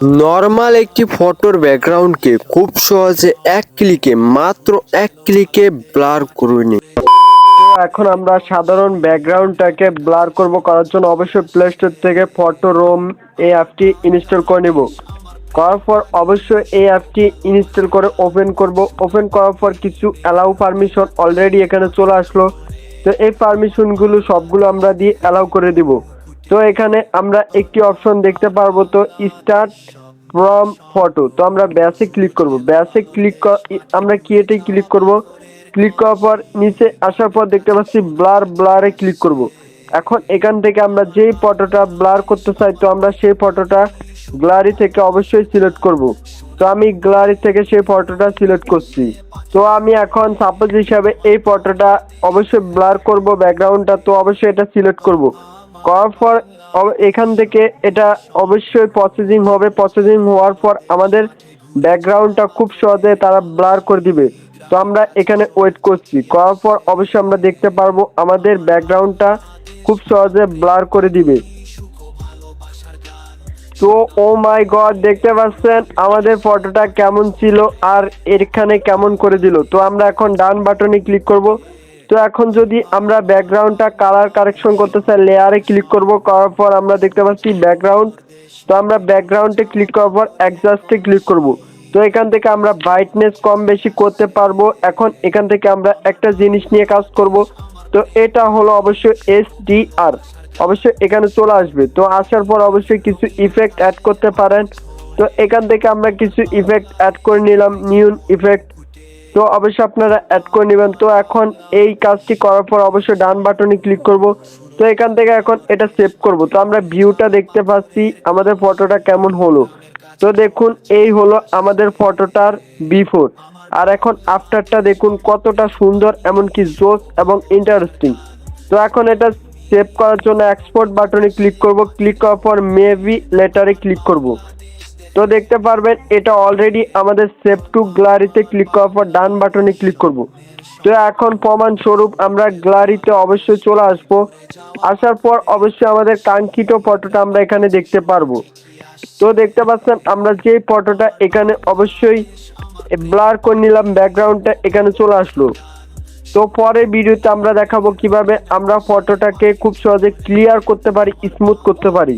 Normal একটি ফটোর ব্যাকগ্রাউন্ডকে খুব সহজে মাত্র এক ক্লিকে ব্লার করে নিন। এখন আমরা সাধারণ ব্যাকগ্রাউন্ডটাকে ব্লার করার জন্য অবশ্যই প্লে স্টোর থেকে ফটো রোম এই অ্যাপটি ইনস্টল করে নেব। করার পর অবশ্যই এই অ্যাপটি ইনস্টল করে ওপেন করব। ওপেন করার পর কিছু অ্যালাউ পারমিশন অলরেডি এখানে চলে আসলো। তো এই পারমিশনগুলো সবগুলো আমরা দিয়ে অ্যালাউ করে দিব। তো এখানে আমরা একটি অপশন দেখতে পারবো, তো স্টার্ট ফ্রম ফটো। তো আমরা ব্যাসে ক্লিক করব। ব্যাসে আমরা ক্রিয়েটে ক্লিক করব। ক্লিক করার পর নিচে আসার পর দেখতে পাচ্ছি ব্লারে ক্লিক করব। এখন এখান থেকে আমরা যেই ফটোটা ব্লার করতে চাই, তো আমরা সেই ফটোটা গ্যালারি থেকে অবশ্যই সিলেক্ট করব। তো আমি গ্যালারি থেকে সেই ফটোটা সিলেক্ট করছি। তো আমি এখন সাপোজ হিসাবে এই ফটোটা অবশ্যই ব্লার করব ব্যাকগ্রাউন্ডটা, তো অবশ্যই এটা সিলেক্ট করব। করার পর এখান থেকে এটা অবশ্যই প্রসেসিং হবে। প্রসেসিং হওয়ার পর আমাদের ব্যাকগ্রাউন্ডটা খুব সহজে তারা ব্লার করে দিবে। তো আমরা এখানে ওয়েট করছি। করার পর অবশ্যই আমরা দেখতে পারবো আমাদের ব্যাকগ্রাউন্ডটা খুব সহজে ব্লার করে দিবে। তো ও মাই গড, দেখতে পাচ্ছেন আমাদের ফটোটা কেমন ছিল আর এখানে কেমন করে দিল। তো আমরা এখন ডান বাটনে ক্লিক করব। তো এখন যদি আমরা ব্যাকগ্রাউন্ডটা কালার কারেকশন করতে চাই, লেয়ারে ক্লিক করব। করার পর আমরা দেখতে পাচ্ছি ব্যাকগ্রাউন্ড। তো আমরা ব্যাকগ্রাউন্ডে ক্লিক করার পর অ্যাডজাস্টে ক্লিক করব। তো এখান থেকে আমরা ব্রাইটনেস কম বেশি করতে পারবো। এখন এখান থেকে আমরা একটা জিনিস নিয়ে কাজ করব। তো এটা হলো অবশ্যই SDR, অবশ্যই এখানে চলে আসবে। তো আসার পর অবশ্যই কিছু ইফেক্ট অ্যাড করতে পারেন। তো এখান থেকে আমরা কিছু ইফেক্ট অ্যাড করে নিলাম, নিউন ইফেক্ট। তো অবশ্যই আপনারা অ্যাড করে নেবেন। তো এখন এই কাজটি করার পর অবশ্যই ডান বাটনে ক্লিক করব। তো এখান থেকে এখন এটা সেভ করব। তো আমরা ভিউটা দেখতে পাচ্ছি আমাদের ফটোটা কেমন হলো। তো দেখুন এই হলো আমাদের ফটোটার বিফোর, আর এখন আফটারটা দেখুন কতটা সুন্দর, এমনকি জোস এবং ইন্টারেস্টিং। তো এখন এটা সেভ করার জন্য এক্সপোর্ট বাটনে ক্লিক করব। ক্লিক করার পর মেবি লেটারে ক্লিক করব। তো দেখতে পারবেন এটা অলরেডি আমাদের সেভ টু গ্যালারিতে ক্লিক করার পর ডান বাটনে ক্লিক করব। তো এখন প্রমাণ স্বরূপ আমরা গ্যালারিতে অবশ্যই চলে আসবো। আসার পর অবশ্যই আমাদের কাঙ্ক্ষিত ফটোটা আমরা এখানে দেখতে পারবো। তো দেখতে পাচ্ছেন আমরা যে ফটোটা এখানে অবশ্যই ব্লার করে নিলাম, ব্যাকগ্রাউন্ডটা এখানে চলে আসলো। তো পরের ভিডিওতে আমরা দেখাবো কিভাবে আমরা ফটোটাকে খুব সহজে ক্লিয়ার করতে পারি, স্মুথ করতে পারি।